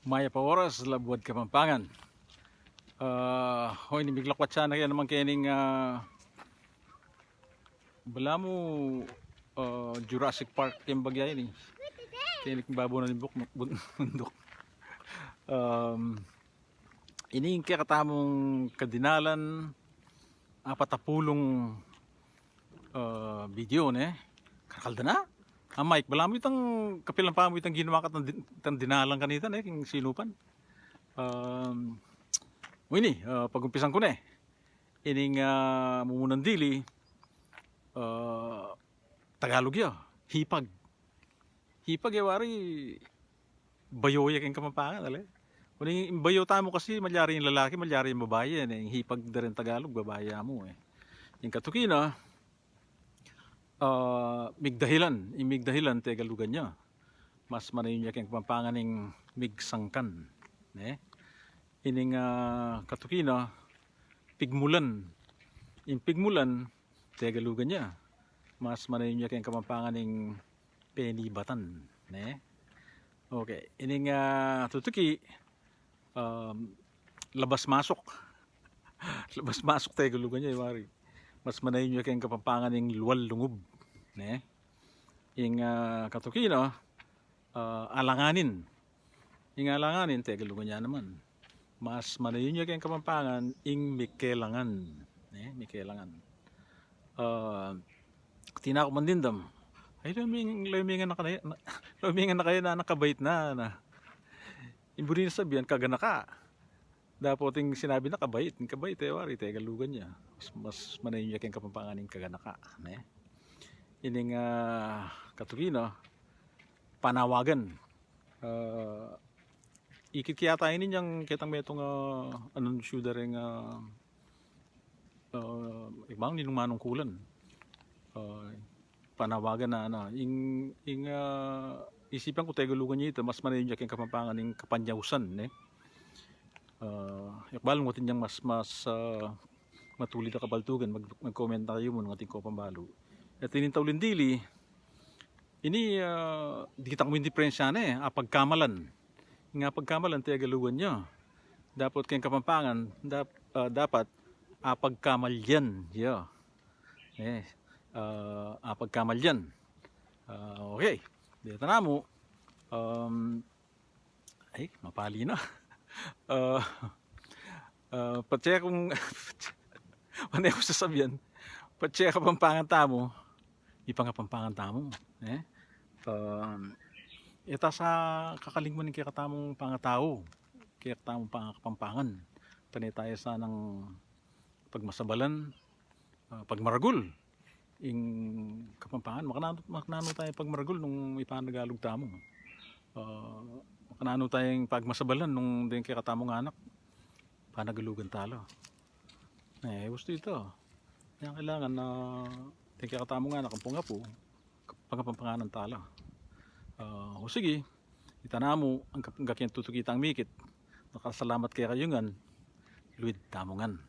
Maya pa oras labuad Kapampangan. Hoy ni biglakwat sana kaya naman kening bala mo Jurassic Park yung bagay ni. Kening babo na nibuk bundok. Ini kaya katamong kadinalan apatapulong video ne. Kakalda na. Mike, bala mo itang kapilang pa mo itang ginawa ka tang dinalang kanita ne king sinupan. Ini pagumpisan ko na ining mumunan dili Tagalog ya hipag yawari bayoya king Kapampangan ale. Kuning bayo tamo kasi malyari yung lalaki malyari yung babae yung hipag da rin Tagalog babaya mo yung katukina migdahilan Tagalugan niya mas manayon niya king Kapampangan ning migsangkan ne ining katukina pigmulan in pigmulan Tagalugan niya mas manayon niya king Kapampangan ning penibatan ne. Okay, ining tutuki labas masok labas masok Tagalugan niya mari mas manayon niya king Kapampangan ning luwal lungob ne ing katukina alanganin ing alanganin Tagalugan niya naman mas manayon niya king Kapampangan ing mikelangan ne mikelangan tinako man dindam ay lumingan na kayo na nakabait na imburi na sabihan kagana ka dapat yung sinabi na kabait wari Tagalugan niya mas manayon niya king Kapampangan ing kagana ka ne ining katukina panawagan ikit kaya tayo ninyang kitang metong anong syuda rin ibang ninong kulan panawagan na ing isipan ko Tagalugan niya ito mas manayon niya king Kapampangan ing kapanyawsan ne yakbal mo tinyang mas matulid na kabaltugan mag-comment na kayo mo ng ating kopambalo at inintawlin dili ini di kita kong diferensya na pagkamalan nga pagkamalan Tagalugan niya dapat king Kapampangan dapat pagkamalyan pagkamalyan okay dito na mo ay mapali na patsaya kung ano ko sasabihan patsaya Kapampangan tamo di pa Kapampangan tamo ita sa kakalingman kaya katamong pangatao kaya katamong Kapampangan panay tayo sa ng pagmasabalan pagmaragul ing Kapampangan makanano tayo pagmaragul nung ipanagalog tamo makanano tayong pagmasabalan nung din kaya katamong anak panagalugan talo gusto ito kaya kailangan na din kaya katamong anak ang pungapo pagkapampanganan talo o sige itanamo ang kakyan tutukita ang mikit nakasalamat kaya kayungan luwid tamongan.